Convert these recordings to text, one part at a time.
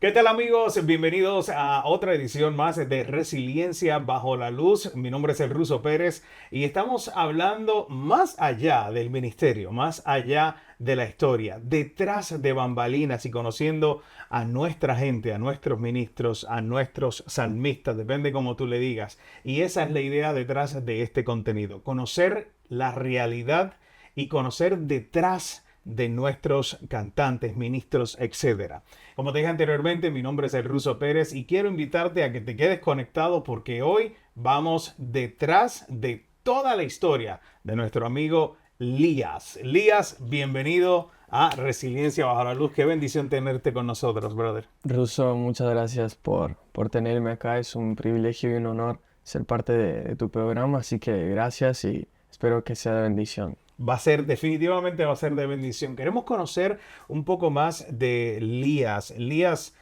¿Qué tal amigos? Bienvenidos a otra edición más de Resiliencia bajo la luz. Mi nombre es el Ruso Pérez y estamos hablando más allá del ministerio, más allá de la historia, detrás de bambalinas y conociendo a nuestra gente, a nuestros ministros, a nuestros salmistas, depende como tú le digas. Y esa es la idea detrás de este contenido, conocer la realidad y conocer detrás de nuestros cantantes, ministros, etcétera. Como te dije anteriormente, mi nombre es el Ruso Pérez y quiero invitarte a que te quedes conectado porque hoy vamos detrás de toda la historia de nuestro amigo Lías. Lías, bienvenido a Resiliencia bajo la luz. Qué bendición tenerte con nosotros, brother. Russo, muchas gracias por tenerme acá. Es un privilegio y un honor ser parte de tu programa, así que gracias y espero que sea de bendición. Va a ser, definitivamente va a ser de bendición. Queremos conocer un poco más de Lías. Lías,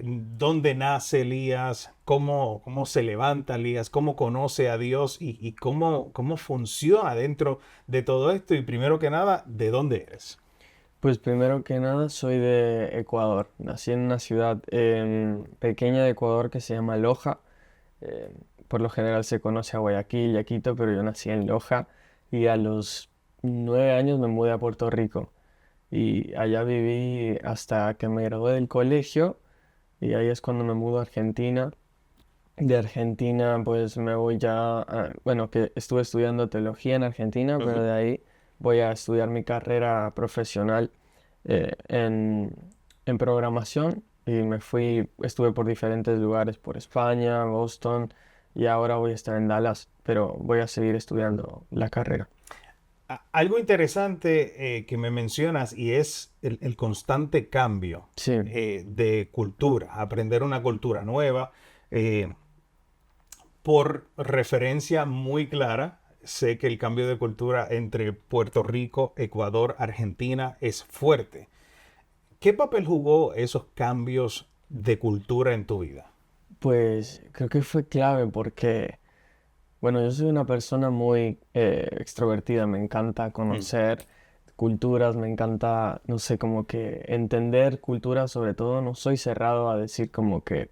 ¿dónde nace Lías? ¿Cómo se levanta Lías? ¿Cómo conoce a Dios? Y cómo funciona dentro de todo esto? Y primero que nada, ¿de dónde eres? Pues primero que nada, soy de Ecuador. Nací en una ciudad pequeña de Ecuador que se llama Loja. Eh, por lo general se conoce a Guayaquil y a Quito, pero yo nací en Loja y a los 9 años me mudé a Puerto Rico. Y allá viví hasta que me gradué del colegio y ahí es cuando me mudo a Argentina. De Argentina, pues me voy bueno, que estuve estudiando teología en Argentina, pero Ujú. de ahí voy a estudiar mi carrera profesional eh, en, en programación y estuve por diferentes lugares, por España, Boston y ahora voy a estar en Dallas, pero voy a seguir estudiando la carrera. Algo interesante que me mencionas y es el constante cambio Sí. de cultura, aprender una cultura nueva. Eh, por referencia muy clara, sé que el cambio de cultura entre Puerto Rico, Ecuador, Argentina es fuerte. ¿Qué papel jugó esos cambios de cultura en tu vida? Pues creo que fue clave porque, bueno, yo soy una persona muy extrovertida, me encanta Mm, conocer culturas, me encanta, no sé, como que entender culturas sobre todo, no soy cerrado a decir como que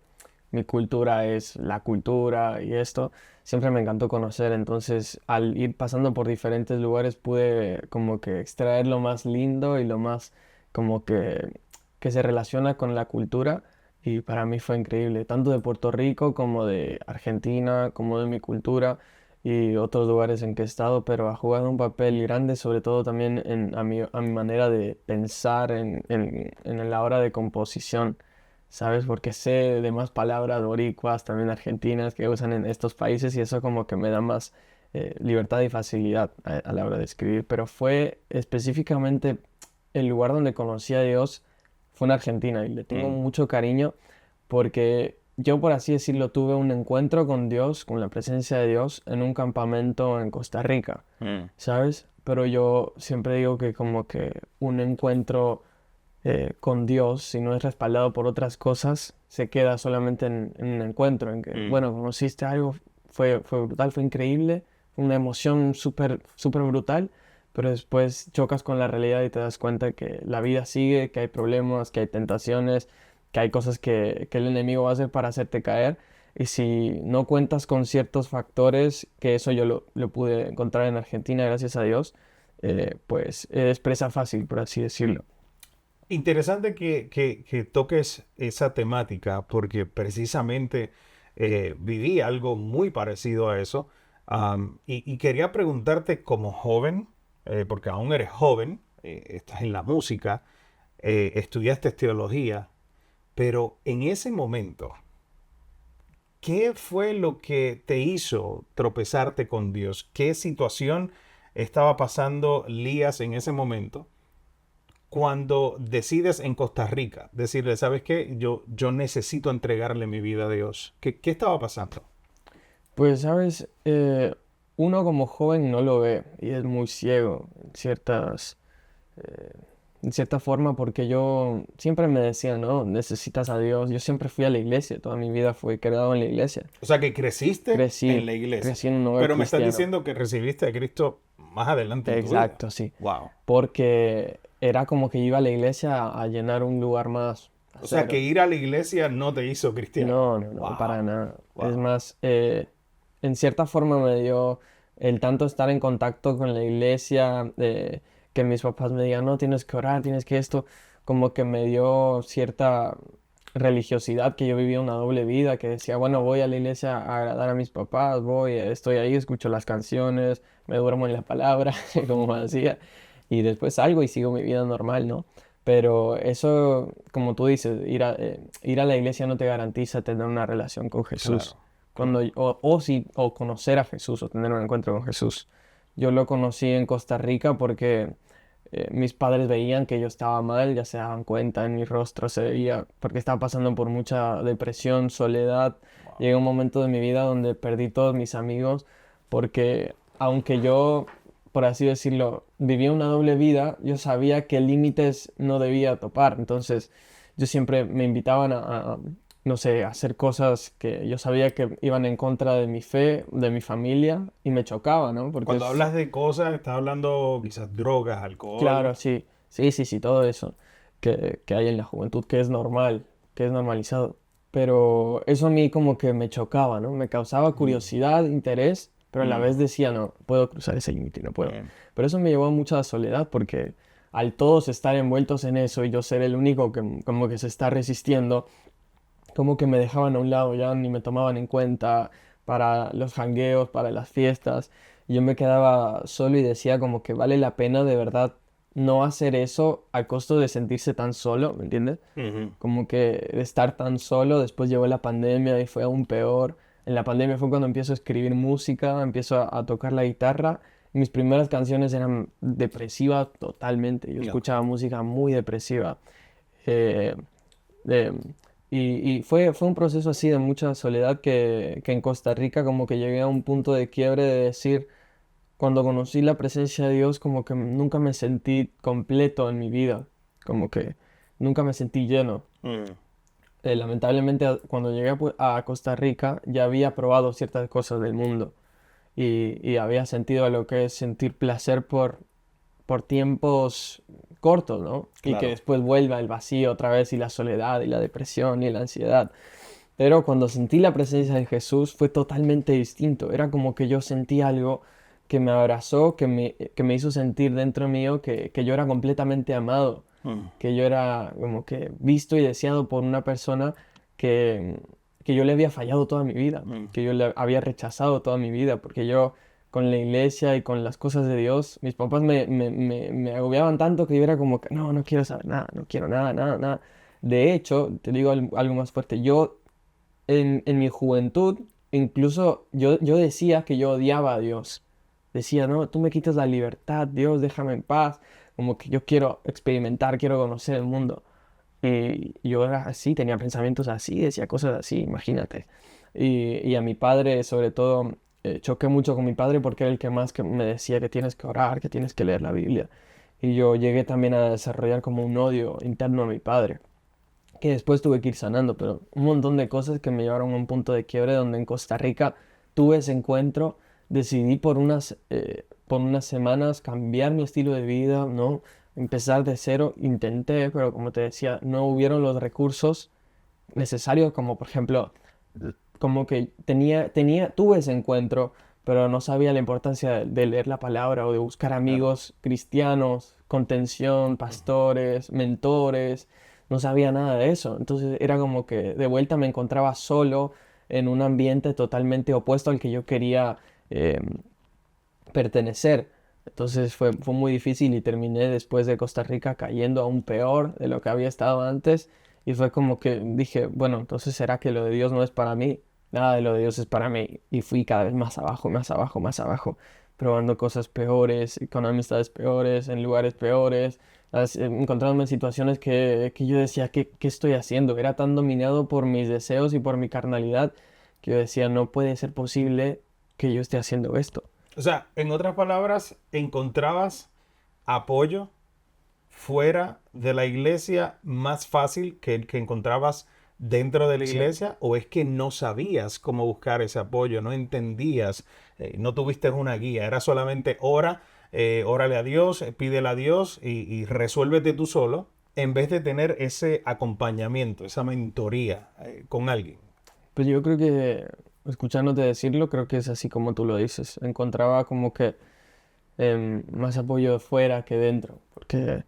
mi cultura es la cultura y esto, siempre me encantó conocer, entonces al ir pasando por diferentes lugares pude como que extraer lo más lindo y lo más como que se relaciona con la cultura y para mí fue increíble, tanto de Puerto Rico como de Argentina, como de mi cultura y otros lugares en que he estado, pero ha jugado un papel grande, sobre todo también a mi manera de pensar en la hora de composición, ¿sabes? Porque sé de más palabras boricuas, también argentinas, que usan en estos países y eso como que me da más libertad y facilidad a la hora de escribir, pero fue específicamente el lugar donde conocí a Dios, fue en Argentina y le tengo mm, mucho cariño porque yo, por así decirlo, tuve un encuentro con Dios, con la presencia de Dios, en un campamento en Costa Rica, mm, ¿sabes? Pero yo siempre digo que como que un encuentro con Dios, si no es respaldado por otras cosas, se queda solamente en un encuentro, en que, mm. bueno, conociste algo, fue brutal, fue increíble, fue una emoción súper, súper brutal, pero después chocas con la realidad y te das cuenta que la vida sigue, que hay problemas, que hay tentaciones, que hay cosas que el enemigo va a hacer para hacerte caer. Y si no cuentas con ciertos factores, que eso yo lo pude encontrar en Argentina, gracias a Dios, pues es presa fácil, por así decirlo. Interesante que toques esa temática porque precisamente viví algo muy parecido a eso. Y quería preguntarte como joven, porque aún eres joven, estás en la música, estudiaste teología, pero en ese momento, ¿qué fue lo que te hizo tropezarte con Dios? ¿Qué situación estaba pasando Lías en ese momento? Cuando decides en Costa Rica decirle, ¿sabes qué? Yo necesito entregarle mi vida a Dios. ¿Qué estaba pasando? Pues, sabes, uno como joven no lo ve y es muy ciego eh, en cierta forma, porque yo siempre me decía, no, necesitas a Dios. Yo siempre fui a la iglesia, toda mi vida fui criado en la iglesia. O sea, que creciste en Crecí, la iglesia, crecí en un hogar pero me estás cristiano. diciendo que recibiste a Cristo más adelante en tu vida. Exacto, sí. Wow. Porque era como que iba a la iglesia a llenar un lugar más, O sea, que cero. ir a la iglesia no te hizo cristiano. No, no, no, Wow, para nada. Es wow. más, en cierta forma me dio el tanto estar en contacto con la iglesia, que mis papás me digan, no, tienes que orar, tienes que esto, como que me dio cierta religiosidad, que yo vivía una doble vida, que decía, bueno, voy a la iglesia a agradar a mis papás, voy, estoy ahí, escucho las canciones, me duermo en la palabra, como me decía, y después salgo y sigo mi vida normal, ¿no? Pero eso, como tú dices, ir a la iglesia no te garantiza tener una relación con Jesús. Claro, claro. O conocer a Jesús o tener un encuentro con Jesús. Yo lo conocí en Costa Rica porque mis padres veían que yo estaba mal, ya se daban cuenta, en mi rostro se veía, porque estaba pasando por mucha depresión, soledad. Wow. Llegué a un momento de mi vida donde perdí todos mis amigos porque aunque yo, por así decirlo, vivía una doble vida, yo sabía qué límites no debía topar. Entonces, yo siempre me invitaban no sé, a hacer cosas que yo sabía que iban en contra de mi fe, de mi familia, y me chocaba, ¿no? Porque Cuando es, hablas de cosas, estás hablando quizás drogas, alcohol. claro, sí, sí, sí, sí, todo eso que hay en la juventud, que es normal, que es normalizado. Pero eso a mí como que me chocaba, ¿no? Me causaba Mm, curiosidad, interés, pero a la mm, vez decía, no, puedo cruzar ese límite, no puedo. mm, Pero eso me llevó a mucha soledad porque al todos estar envueltos en eso y yo ser el único que como que se está resistiendo, como que me dejaban a un lado, ya ni me tomaban en cuenta para los jangueos, para las fiestas. Y yo me quedaba solo y decía como que vale la pena de verdad no hacer eso a costo de sentirse tan solo, ¿me entiendes? ujú. Como que de estar tan solo, después llegó la pandemia y fue aún peor. En la pandemia fue cuando empiezo a escribir música, empiezo a tocar la guitarra. Y mis primeras canciones eran depresivas totalmente. Yo Ya. escuchaba música muy depresiva. Eh, eh, y fue un proceso así de mucha soledad que en Costa Rica como que llegué a un punto de quiebre de decir, cuando conocí la presencia de Dios, como que nunca me sentí completo en mi vida, como que nunca me sentí lleno. Mm, Lamentablemente, cuando llegué a Costa Rica, ya había probado ciertas cosas del mundo y había sentido lo que es sentir placer por tiempos cortos, ¿no? Y que claro. después vuelva el vacío otra vez y la soledad y la depresión y la ansiedad. Pero cuando sentí la presencia de Jesús fue totalmente distinto. Era como que yo sentí algo que me abrazó, que me hizo sentir dentro mío que yo era completamente amado, Mm, que yo era como que visto y deseado por una persona que, que yo le había fallado toda mi vida, mm. que yo le había rechazado toda mi vida, porque yo con la iglesia y con las cosas de Dios, mis papás me agobiaban tanto que yo era como que no, no quiero saber nada, no quiero nada, nada, nada. De hecho, te digo algo más fuerte, yo en mi juventud, incluso yo decía que yo odiaba a Dios. Decía, no, tú me quitas la libertad, Dios, déjame en paz. Como que yo quiero experimentar, quiero conocer el mundo. Y yo era así, tenía pensamientos así, decía cosas así, imagínate. Y a mi padre, sobre todo, choqué mucho con mi padre porque era el que más que me decía que tienes que orar, que tienes que leer la Biblia. Y yo llegué también a desarrollar como un odio interno a mi padre que después tuve que ir sanando, pero un montón de cosas que me llevaron a un punto de quiebre donde en Costa Rica tuve ese encuentro, decidí por unas semanas cambiar mi estilo de vida, ¿no? Empezar de cero, intenté, pero como te decía, no hubieron los recursos necesarios, como por ejemplo, como que tuve ese encuentro, pero no sabía la importancia de leer la palabra o de buscar Claro. amigos cristianos, contención, pastores, mentores, no sabía nada de eso. Entonces era como que de vuelta me encontraba solo en un ambiente totalmente opuesto al que yo quería eh, pertenecer. Entonces fue muy difícil y terminé después de Costa Rica cayendo aún peor de lo que había estado antes. Y fue como que dije, bueno, entonces será que lo de Dios no es para mí. Nada de lo de Dios es para mí. Y fui cada vez más abajo, más abajo, más abajo, probando cosas peores, con amistades peores, en lugares peores, encontrándome en situaciones que yo decía, ¿qué estoy haciendo? Era tan dominado por mis deseos y por mi carnalidad que yo decía, no puede ser posible que yo esté haciendo esto. O sea, en otras palabras, ¿encontrabas apoyo fuera de la iglesia más fácil que el que encontrabas dentro de la Sí. iglesia? ¿O es que no sabías cómo buscar ese apoyo? ¿No entendías? ¿No tuviste una guía? Era solamente ora, órale a Dios, pídele a Dios y resuélvete tú solo. en vez de tener ese acompañamiento, esa mentoría con alguien? Pues yo creo que, escuchándote decirlo, creo que es así como tú lo dices. Encontraba como que más apoyo de fuera que dentro, porque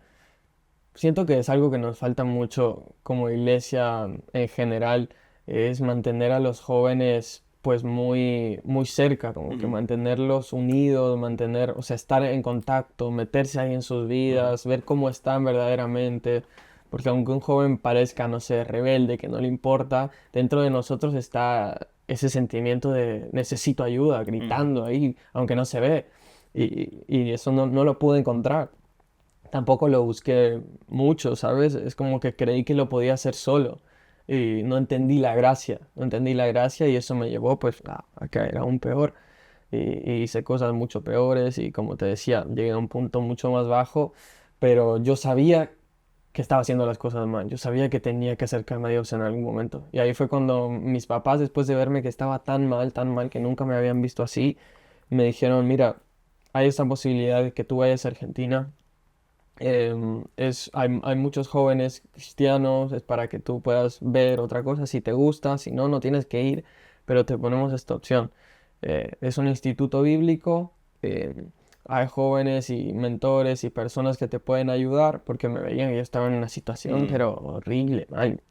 siento que es algo que nos falta mucho como iglesia en general, es mantener a los jóvenes pues muy, muy cerca, como que Ujú, mantenerlos unidos, mantener, o sea, estar en contacto, meterse ahí en sus ujú, vidas, ver cómo están verdaderamente, porque aunque un joven parezca, no sé, rebelde, que no le importa, dentro de nosotros está ese sentimiento de necesito ayuda, ujú, gritando ahí, aunque no se ve, y eso no lo pude encontrar. Tampoco lo busqué mucho, ¿sabes? Es como que creí que lo podía hacer solo y no entendí la gracia y eso me llevó pues a caer aún peor y hice cosas mucho peores y como te decía, llegué a un punto mucho más bajo, pero yo sabía que estaba haciendo las cosas mal, yo sabía que tenía que acercarme a Dios en algún momento y ahí fue cuando mis papás, después de verme que estaba tan mal, que nunca me habían visto así, me dijeron, mira, hay esta posibilidad de que tú vayas a Argentina. Hay muchos jóvenes cristianos, es para que tú puedas ver otra cosa si te gusta, si no, no tienes que ir, pero te ponemos esta opción. Es un instituto bíblico, hay jóvenes y mentores y personas que te pueden ayudar porque me veían que yo estaba en una situación, mm. pero horrible, mal.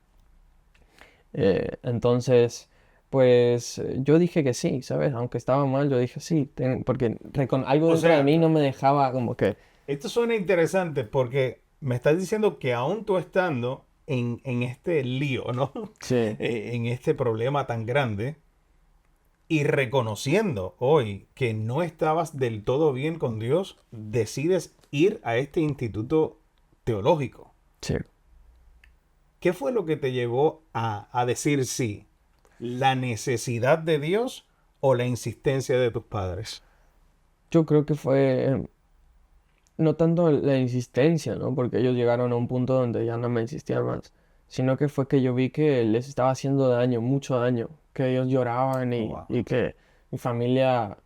Entonces, pues yo dije que sí, ¿sabes? Aunque estaba mal, yo dije sí, porque algo O dentro de sea, mí no me dejaba como que, esto suena interesante porque me estás diciendo que aún tú estando en este lío, ¿no? sí. En este problema tan grande y reconociendo hoy que no estabas del todo bien con Dios, decides ir a este instituto teológico. Sí. ¿Qué fue lo que te llevó a decir sí? ¿La necesidad de Dios o la insistencia de tus padres? Yo creo que fue no tanto la insistencia, ¿no? Porque ellos llegaron a un punto donde ya no me insistían más, sino que fue que yo vi que les estaba haciendo daño, mucho daño, que ellos lloraban Wow. y que mi familia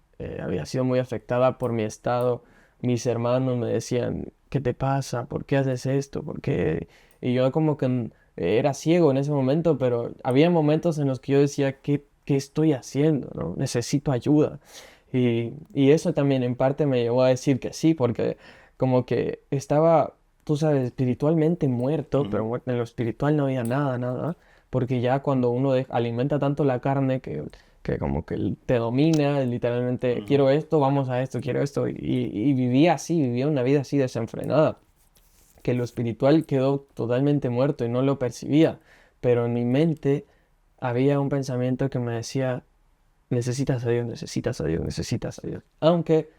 había sido muy afectada por mi estado. Mis hermanos me decían, ¿qué te pasa? ¿Por qué haces esto? ¿Por qué? Y yo como que era ciego en ese momento, pero había momentos en los que yo decía, ¿qué estoy haciendo? ¿No? Necesito ayuda. Y eso también en parte me llevó a decir que sí, porque como que estaba, tú sabes, espiritualmente muerto, pero Ujú, en lo espiritual no había nada, porque ya cuando uno alimenta tanto la carne que como que te domina, literalmente, ujú. quiero esto, vamos a esto, quiero esto, y vivía así, vivía una vida así desenfrenada, que lo espiritual quedó totalmente muerto y no lo percibía, pero en mi mente había un pensamiento que me decía, necesitas a Dios, necesitas a Dios, necesitas a Dios, aunque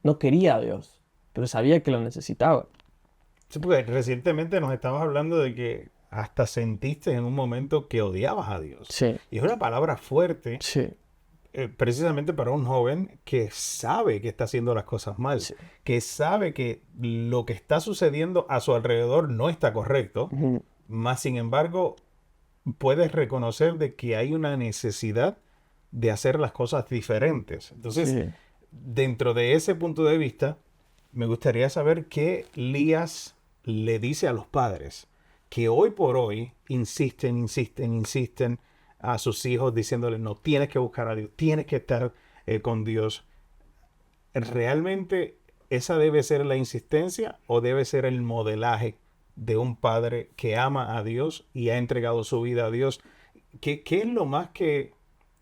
no quería a Dios, pero sabía que lo necesitaba. Sí, porque recientemente nos estabas hablando de que hasta sentiste en un momento que odiabas a Dios. Sí, Y es una palabra fuerte, sí, precisamente para un joven que sabe que está haciendo las cosas mal, sí. que sabe que lo que está sucediendo a su alrededor no está correcto, Ujú. más sin embargo puedes reconocer de que hay una necesidad de hacer las cosas diferentes. Entonces, Sí. dentro de ese punto de vista, me gustaría saber qué Lías le dice a los padres que hoy por hoy insisten a sus hijos diciéndoles, no, tienes que buscar a Dios, tienes que estar con Dios. ¿Realmente esa debe ser la insistencia o debe ser el modelaje de un padre que ama a Dios y ha entregado su vida a Dios? ¿Qué es lo más que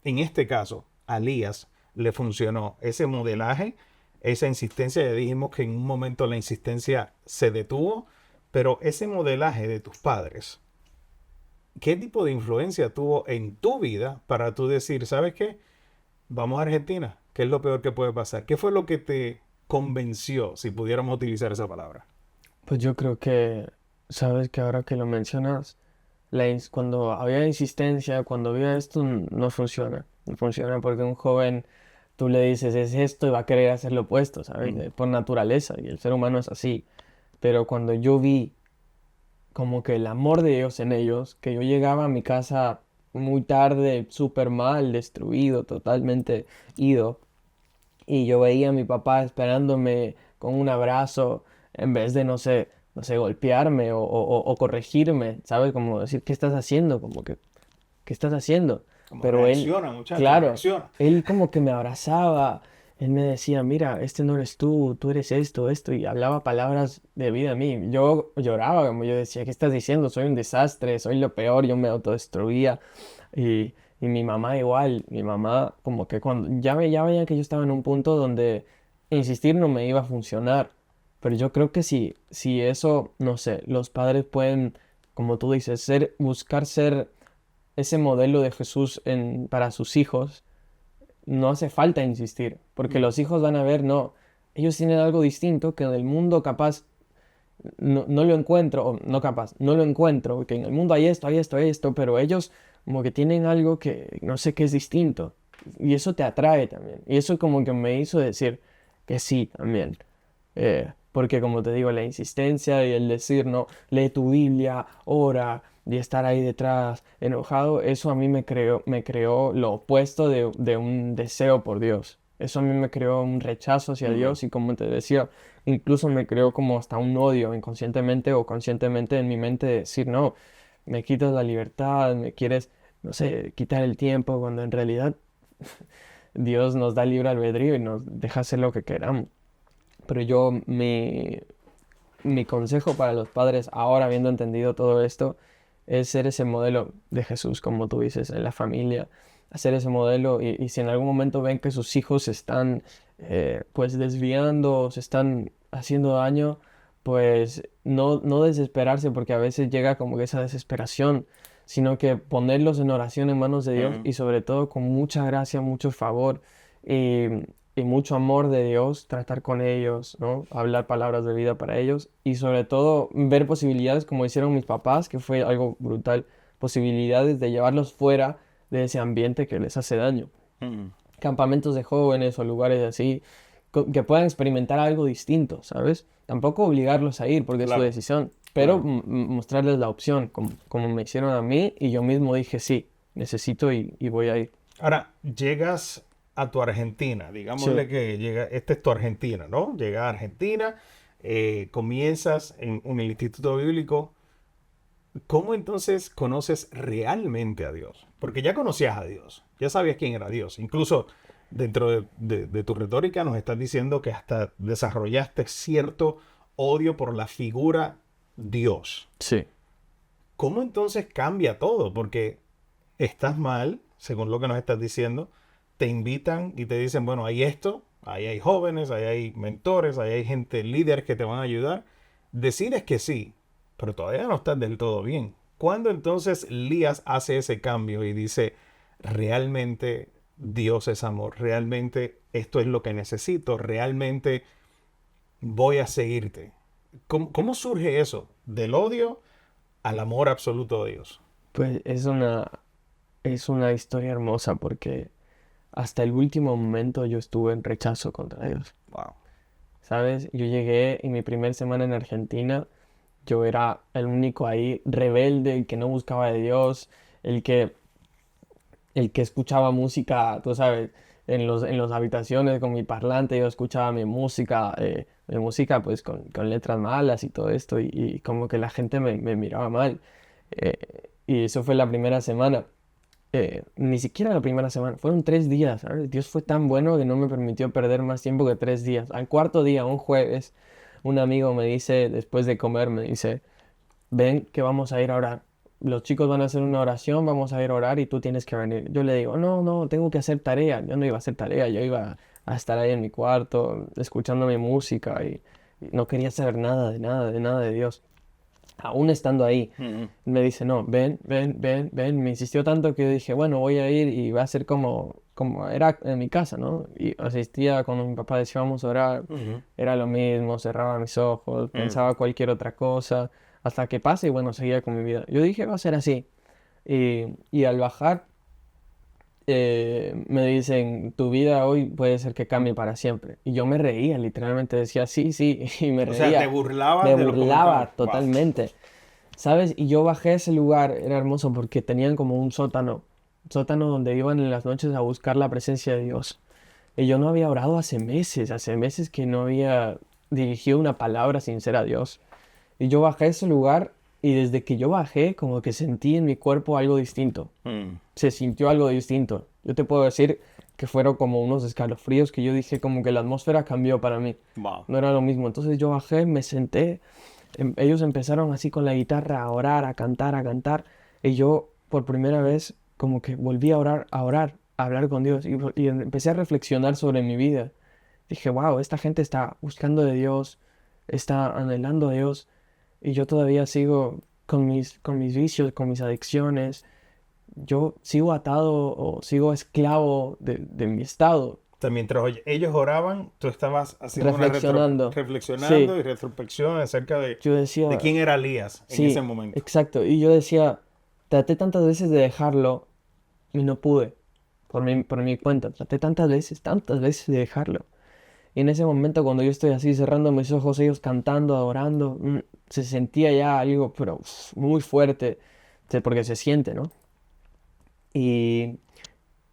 en este caso a Lías le funcionó? Ese modelaje, esa insistencia, ya dijimos que en un momento la insistencia se detuvo, pero ese modelaje de tus padres, ¿qué tipo de influencia tuvo en tu vida para tú decir, ¿sabes qué? Vamos a Argentina. ¿Qué es lo peor que puede pasar? ¿Qué fue lo que te convenció, si pudiéramos utilizar esa palabra? Pues yo creo que, sabes que ahora que lo mencionas, cuando había insistencia, cuando había esto, no funciona. No funciona porque un joven, tú le dices, es esto y va a querer hacer lo opuesto, ¿sabes? Mm, Por naturaleza, y el ser humano es así. Pero cuando yo vi como que el amor de Dios en ellos, que yo llegaba a mi casa muy tarde, súper mal, destruido, totalmente ido, y yo veía a mi papá esperándome con un abrazo, en vez de, no sé, no sé, golpearme o corregirme, ¿sabes? Como decir, ¿qué estás haciendo? Como que, ¿qué estás haciendo? Como Pero él, reacciona, muchacho, claro, reacciona. él como que me abrazaba, él me decía, mira, este no eres tú eres esto, y hablaba palabras de vida a mí. Yo lloraba, como yo decía, ¿qué estás diciendo? Soy un desastre, soy lo peor, yo me autodestruía. Y mi mamá igual, mi mamá como que cuando ya veía que yo estaba en un punto donde insistir no me iba a funcionar. Pero yo creo que si eso, no sé, los padres pueden, como tú dices, buscar ser ese modelo de Jesús para sus hijos, no hace falta insistir, porque Mm. los hijos van a ver, no, ellos tienen algo distinto que en el mundo capaz no lo encuentro, o no capaz, no lo encuentro, porque en el mundo hay esto, pero ellos como que tienen algo que no sé qué es distinto, y eso te atrae también, y eso como que me hizo decir que sí también. Porque como te digo, la insistencia y el decir, no, lee tu Biblia, ora, y estar ahí detrás enojado, eso a mí me creó lo opuesto de un deseo por Dios. Eso a mí me creó un rechazo hacia Ujú. Dios y como te decía, incluso me creó como hasta un odio inconscientemente o conscientemente en mi mente de decir, no, me quitas la libertad, me quieres, no sé, quitar el tiempo, cuando en realidad Dios nos da libre albedrío y nos deja hacer lo que queramos. Pero mi consejo para los padres, ahora habiendo entendido todo esto, es ser ese modelo de Jesús, como tú dices, en la familia, hacer ese modelo y si en algún momento ven que sus hijos se están pues desviando, se están haciendo daño, pues no desesperarse porque a veces llega como que esa desesperación, sino que ponerlos en oración en manos de Dios Ujú. y sobre todo con mucha gracia, mucho favor y, y mucho amor de Dios, tratar con ellos, ¿no? Hablar palabras de vida para ellos y sobre todo ver posibilidades como hicieron mis papás, que fue algo brutal, posibilidades de llevarlos fuera de ese ambiente que les hace daño. Ujú. Campamentos de jóvenes o lugares así, que puedan experimentar algo distinto, ¿sabes? Tampoco obligarlos a ir porque es su Claro, decisión, pero claro. mostrarles la opción, como me hicieron a mí y yo mismo dije, sí, necesito y voy a ir. Ahora, llegas a tu Argentina, Sí. digámosle que llega, esta es tu Argentina, ¿no? Llegas a Argentina, comienzas en el Instituto Bíblico. ¿Cómo entonces conoces realmente a Dios? Porque ya conocías a Dios, ya sabías quién era Dios. Incluso dentro de tu retórica nos estás diciendo que hasta desarrollaste cierto odio por la figura Dios. Sí. ¿Cómo entonces cambia todo? Porque estás mal, según lo que nos estás diciendo, te invitan y te dicen, bueno, hay esto, ahí hay jóvenes, ahí hay mentores, ahí hay gente líder que te van a ayudar. Decides que sí, pero todavía no estás del todo bien. ¿Cuándo entonces Lías hace ese cambio y dice, realmente Dios es amor, realmente esto es lo que necesito, realmente voy a seguirte? ¿Cómo surge eso? Del odio al amor absoluto de Dios. Pues es una historia hermosa porque hasta el último momento yo estuve en rechazo contra Dios. Wow. ¿Sabes? Yo llegué en mi primera semana en Argentina, yo era el único ahí rebelde, el que no buscaba de Dios, el que, el que escuchaba música, tú sabes, en las habitaciones con mi parlante, yo escuchaba mi música pues con letras malas y todo esto, y como que la gente me miraba mal. Y eso fue la primera semana. Ni siquiera la primera semana, fueron 3 días, ¿sabes? Dios fue tan bueno que no me permitió perder más tiempo que 3 días. Al cuarto día, un jueves, un amigo me dice, después de comer, me dice, ven que vamos a ir a orar. Los chicos van a hacer una oración, vamos a ir a orar y tú tienes que venir. Yo le digo, no, tengo que hacer tarea. Yo no iba a hacer tarea, yo iba a estar ahí en mi cuarto, escuchando mi música y no quería saber nada de Dios. Aún estando ahí, Mm. me dice, no, ven. Me insistió tanto que yo dije, bueno, voy a ir y va a ser como era en mi casa, ¿no? Y asistía cuando mi papá decía, vamos a orar, Ujú. era lo mismo, cerraba mis ojos, Mm. pensaba cualquier otra cosa, hasta que pase y bueno, seguía con mi vida. Yo dije, va a ser así. Y al bajar, me dicen, tu vida hoy puede ser que cambie para siempre. Y yo me reía, literalmente decía, sí, y me O sea, te reía. Me burlabas de los comentarios. burlaba Wow. totalmente. ¿Sabes? Y yo bajé a ese lugar, era hermoso porque tenían como un sótano donde iban en las noches a buscar la presencia de Dios. Y yo no había orado hace meses que no había dirigido una palabra sincera a Dios. Y yo bajé a ese lugar y desde que yo bajé, como que sentí en mi cuerpo algo distinto. Se sintió algo distinto. Yo te puedo decir que fueron como unos escalofríos que yo dije como que la atmósfera cambió para mí. Wow. No era lo mismo. Entonces yo bajé, me senté, ellos empezaron así con la guitarra a orar, a cantar, a cantar. Y yo por primera vez como que volví a orar, a hablar con Dios. Y empecé a reflexionar sobre mi vida. Dije, wow, esta gente está buscando de Dios, está anhelando a Dios. Y yo todavía sigo con mis vicios, con mis adicciones. Yo sigo atado o sigo esclavo de mi estado, Mientras ellos oraban, tú estabas haciendo una reflexionando. reflexionando Sí, y retrospección acerca yo de decía, quién era Elías en ese sí, momento. exacto. Y yo decía, traté tantas veces de dejarlo y no pude, por mi cuenta. Traté tantas veces de dejarlo. Y en ese momento, cuando yo estoy así cerrando mis ojos, ellos cantando, adorando, se sentía ya algo, pero muy fuerte, porque se siente, ¿no? Y,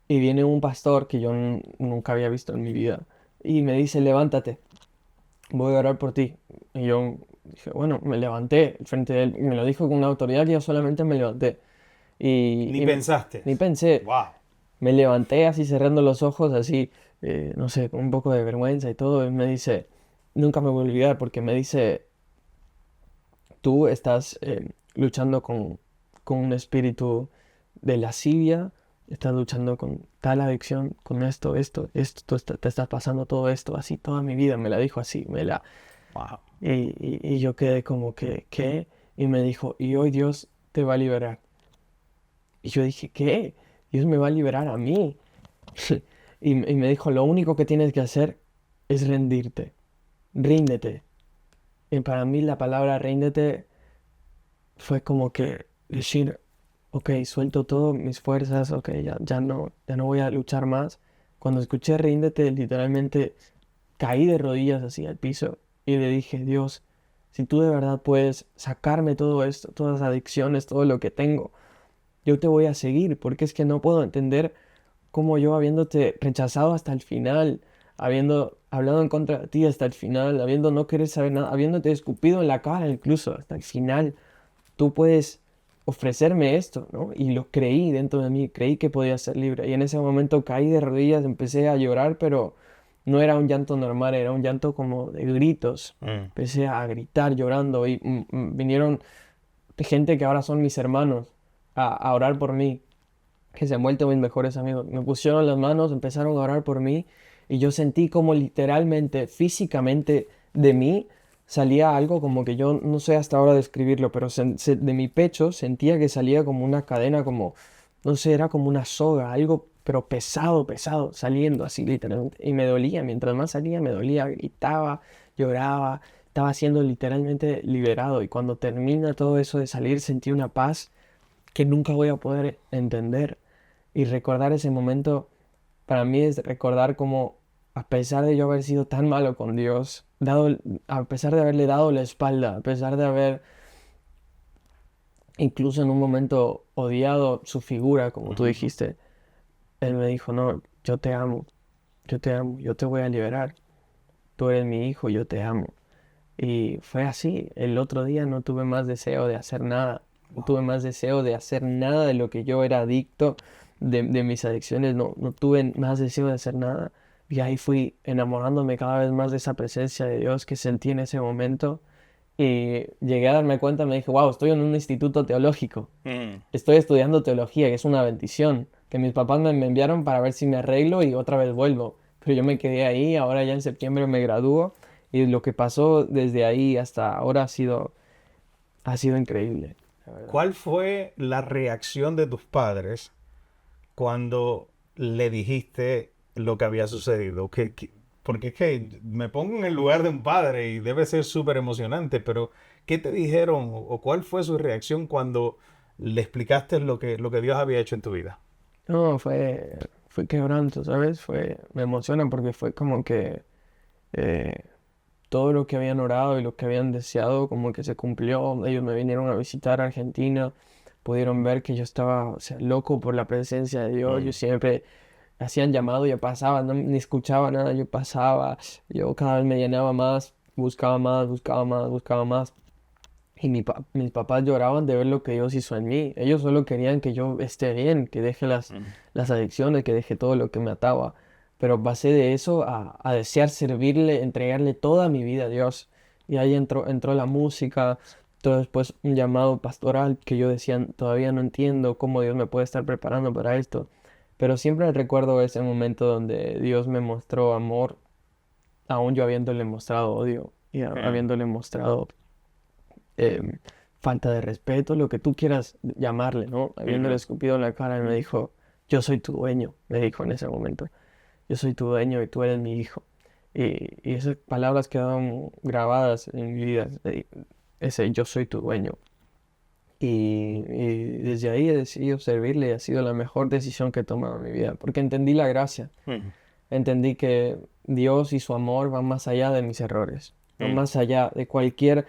y viene un pastor que yo nunca había visto en mi vida y me dice, levántate, voy a orar por ti. Y yo dije, bueno, me levanté frente de él. Y me lo dijo con una autoridad que yo solamente me levanté. Ni Y pensaste. ni pensé, Wow. me levanté así cerrando los ojos, así, no sé, con un poco de vergüenza y todo. Y me dice, nunca me voy a olvidar porque me dice, tú estás luchando con un espíritu de lascivia, estás luchando con tal adicción, con esto, te estás pasando todo esto, así toda mi vida, me la dijo así, Wow. y yo quedé como que, ¿qué? Y me dijo, y hoy Dios te va a liberar. Y yo dije, ¿qué? Dios me va a liberar a mí. Y me dijo, lo único que tienes que hacer es rendirte, ríndete. Y para mí la palabra ríndete fue como que decir, ok, suelto todas mis fuerzas, ok, ya no voy a luchar más. Cuando escuché ríndete, literalmente caí de rodillas así al piso y le dije, Dios, si tú de verdad puedes sacarme todo esto, todas las adicciones, todo lo que tengo, yo te voy a seguir, porque es que no puedo entender cómo yo habiéndote rechazado hasta el final, habiendo hablado en contra de ti hasta el final, habiendo no querer saber nada, habiéndote escupido en la cara incluso hasta el final tú puedes ofrecerme esto, ¿no? Y lo creí dentro de mí, creí que podía ser libre. Y en ese momento caí de rodillas, empecé a llorar, pero no era un llanto normal, era un llanto como de gritos. Mm. Empecé a gritar llorando y vinieron gente que ahora son mis hermanos a orar por mí, que se han vuelto mis mejores amigos. Me pusieron las manos, empezaron a orar por mí y yo sentí como literalmente, físicamente de mí salía algo como que yo no sé hasta ahora describirlo, pero de mi pecho sentía que salía como una cadena, como, no sé, era como una soga, algo, pero pesado, pesado, saliendo así literalmente. Y me dolía, mientras más salía me dolía, gritaba, lloraba, estaba siendo literalmente liberado. Y cuando termina todo eso de salir sentí una paz que nunca voy a poder entender. Y recordar ese momento para mí es recordar cómo a pesar de yo haber sido tan malo con Dios, a pesar de haberle dado la espalda, a pesar de haber incluso en un momento odiado su figura, como tú Ujú. dijiste, Él me dijo, no, yo te amo, yo te amo, yo te voy a liberar, tú eres mi hijo, yo te amo. Y fue así, el otro día no tuve más deseo de hacer nada, no Wow. tuve más deseo de hacer nada de lo que yo era adicto, de mis adicciones, no tuve más deseo de hacer nada. Y ahí fui enamorándome cada vez más de esa presencia de Dios que sentí en ese momento. Y llegué a darme cuenta, me dije, wow, estoy en un instituto teológico, Mm. estoy estudiando teología, que es una bendición, que mis papás me enviaron para ver si me arreglo y otra vez vuelvo. Pero yo me quedé ahí, ahora ya en septiembre me gradúo y lo que pasó desde ahí hasta ahora ha sido increíble, la verdad. ¿Cuál fue la reacción de tus padres cuando le dijiste lo que había sucedido? Porque es que me pongo en el lugar de un padre y debe ser súper emocionante, pero ¿qué te dijeron o cuál fue su reacción cuando le explicaste lo que Dios había hecho en tu vida? No, fue quebranto, ¿sabes? Me emociona porque fue como que eh, todo lo que habían orado y lo que habían deseado como que se cumplió. Ellos me vinieron a visitar a Argentina, pudieron ver que yo estaba, o sea, loco por la presencia de Dios. Yo Mm. siempre hacían llamado, yo pasaba, ni escuchaba nada, yo pasaba, yo cada vez me llenaba más, buscaba más, buscaba más, buscaba más. Y mis papás lloraban de ver lo que Dios hizo en mí. Ellos solo querían que yo esté bien, que deje las adicciones, que deje todo lo que me ataba. Pero pasé de eso a desear servirle, entregarle toda mi vida a Dios. Y ahí entró la música, todo después un llamado pastoral que yo decía, todavía no entiendo cómo Dios me puede estar preparando para esto. Pero siempre recuerdo ese momento donde Dios me mostró amor, aún yo habiéndole mostrado odio y habiéndole mostrado em, falta de respeto, lo que tú quieras llamarle, ¿no? Habiéndole Ujú. escupido en la cara y me dijo, yo soy tu dueño, me dijo en ese momento, yo soy tu dueño y tú eres mi hijo. Y esas palabras quedaron grabadas en mi vida, ese yo soy tu dueño. Y desde ahí he decidido servirle y ha sido la mejor decisión que he tomado en mi vida, porque entendí la gracia, Ujú. entendí que Dios y su amor van más allá de mis errores, van Ujú. más allá de cualquier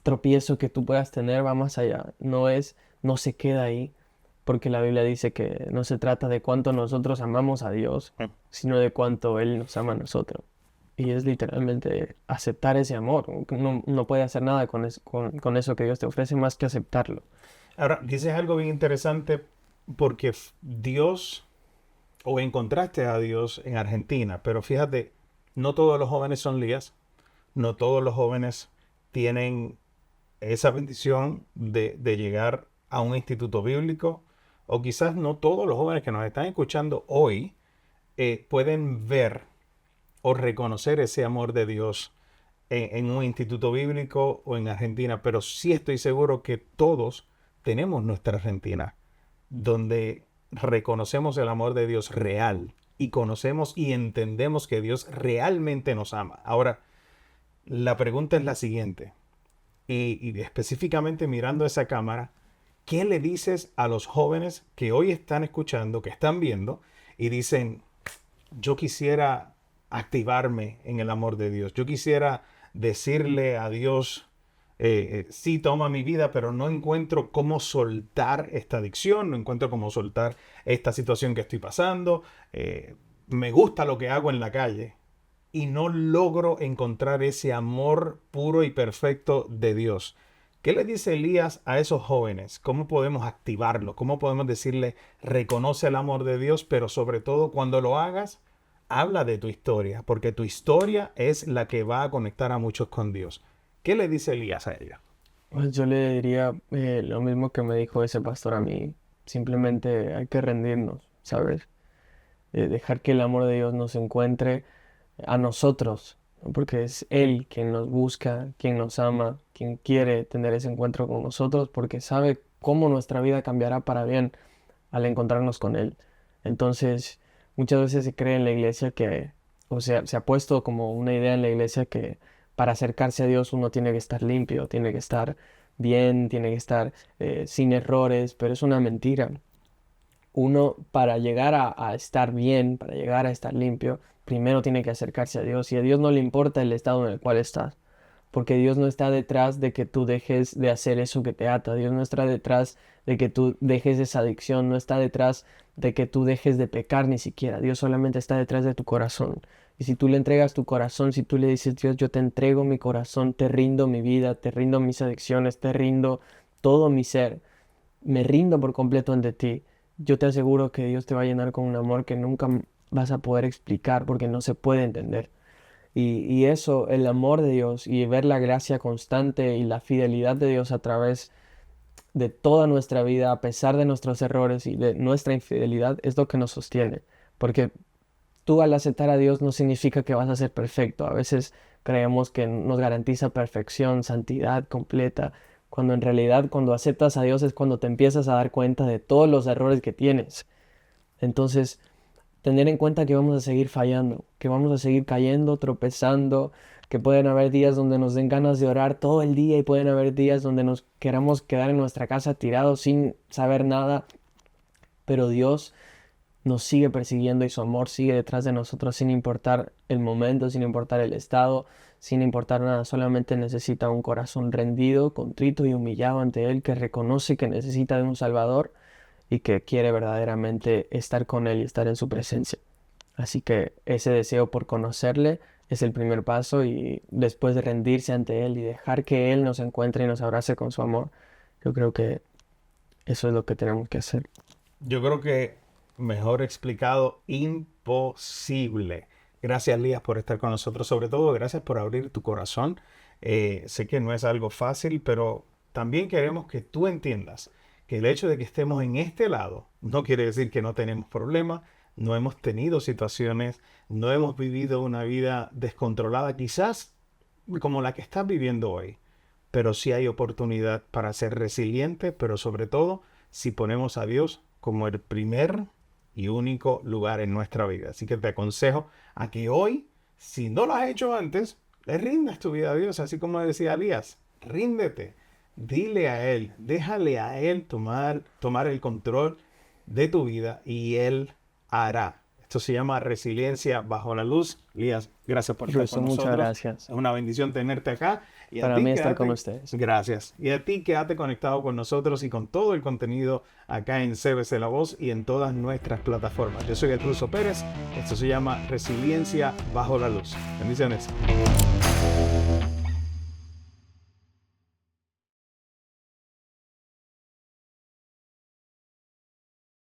tropiezo que tú puedas tener, va más allá. No se queda ahí, porque la Biblia dice que no se trata de cuánto nosotros amamos a Dios, sino de cuánto Él nos ama a nosotros. Y es literalmente aceptar ese amor. No puede hacer nada con eso que Dios te ofrece más que aceptarlo. Ahora, dices algo bien interesante porque Dios, o encontraste a Dios en Argentina, pero fíjate, no todos los jóvenes son Lías, no todos los jóvenes tienen esa bendición de llegar a un instituto bíblico, o quizás no todos los jóvenes que nos están escuchando hoy pueden ver o reconocer ese amor de Dios en un instituto bíblico o en Argentina, pero sí estoy seguro que todos tenemos nuestra Argentina, donde reconocemos el amor de Dios real y conocemos y entendemos que Dios realmente nos ama. Ahora, la pregunta es la siguiente, y específicamente mirando esa cámara, ¿qué le dices a los jóvenes que hoy están escuchando, que están viendo y dicen, yo quisiera activarme en el amor de Dios? Yo quisiera decirle a Dios, sí, toma mi vida, pero no encuentro cómo soltar esta adicción, no encuentro cómo soltar esta situación que estoy pasando. Me gusta lo que hago en la calle y no logro encontrar ese amor puro y perfecto de Dios. ¿Qué le dice Elías a esos jóvenes? ¿Cómo podemos activarlo? ¿Cómo podemos decirle, reconoce el amor de Dios, pero sobre todo cuando lo hagas, habla de tu historia, porque tu historia es la que va a conectar a muchos con Dios? ¿Qué le dice Elías a ella? Pues yo le diría lo mismo que me dijo ese pastor a mí. Simplemente hay que rendirnos, ¿sabes? Dejar que el amor de Dios nos encuentre a nosotros, ¿no? Porque es Él quien nos busca, quien nos ama, quien quiere tener ese encuentro con nosotros, porque sabe cómo nuestra vida cambiará para bien al encontrarnos con Él. Entonces, muchas veces se cree en la iglesia que, o sea, se ha puesto como una idea en la iglesia que para acercarse a Dios uno tiene que estar limpio, tiene que estar bien, tiene que estar sin errores, pero es una mentira. Uno para llegar a estar bien, para llegar a estar limpio, primero tiene que acercarse a Dios y a Dios no le importa el estado en el cual estás, porque Dios no está detrás de que tú dejes de hacer eso que te ata, Dios no está detrás de que tú dejes esa adicción, no está detrás de que tú dejes de pecar ni siquiera, Dios solamente está detrás de tu corazón. Y si tú le entregas tu corazón, si tú le dices, Dios, yo te entrego mi corazón, te rindo mi vida, te rindo mis adicciones, te rindo todo mi ser, me rindo por completo ante ti, yo te aseguro que Dios te va a llenar con un amor que nunca vas a poder explicar porque no se puede entender. Y eso, el amor de Dios y ver la gracia constante y la fidelidad de Dios a través de toda nuestra vida, a pesar de nuestros errores y de nuestra infidelidad, es lo que nos sostiene. Porque tú al aceptar a Dios no significa que vas a ser perfecto. A veces creemos que nos garantiza perfección, santidad completa, cuando en realidad cuando aceptas a Dios es cuando te empiezas a dar cuenta de todos los errores que tienes. Entonces, tener en cuenta que vamos a seguir fallando, que vamos a seguir cayendo, tropezando, que pueden haber días donde nos den ganas de orar todo el día y pueden haber días donde nos queramos quedar en nuestra casa tirados sin saber nada, pero Dios nos sigue persiguiendo y su amor sigue detrás de nosotros sin importar el momento, sin importar el estado, sin importar nada. Solamente necesita un corazón rendido, contrito y humillado ante Él que reconoce que necesita de un Salvador y que quiere verdaderamente estar con Él y estar en su presencia. Así que ese deseo por conocerle es el primer paso y después de rendirse ante Él y dejar que Él nos encuentre y nos abrace con su amor, yo creo que eso es lo que tenemos que hacer. Yo creo que, mejor explicado, imposible. Gracias, Lías, por estar con nosotros. Sobre todo, gracias por abrir tu corazón. Sé que no es algo fácil, pero también queremos que tú entiendas que el hecho de que estemos en este lado no quiere decir que no tenemos problemas, no hemos tenido situaciones, no hemos vivido una vida descontrolada, quizás como la que estás viviendo hoy, pero sí hay oportunidad para ser resiliente, pero sobre todo si ponemos a Dios como el primer y único lugar en nuestra vida. Así que te aconsejo a que hoy, si no lo has hecho antes, le rindas tu vida a Dios, así como decía Elías, ríndete, dile a Él, déjale a Él tomar el control de tu vida y Él hará. Esto se llama resiliencia bajo la luz. Elías, gracias por estar Russo, con muchas nosotros. gracias. Es una bendición tenerte acá. Y a Para ti mí estar con quédate- ustedes. Gracias. Y a ti quédate conectado con nosotros y con todo el contenido acá en CBC La Voz y en todas nuestras plataformas. Yo soy el Russo Pérez. Esto se llama Resiliencia bajo la luz. Bendiciones.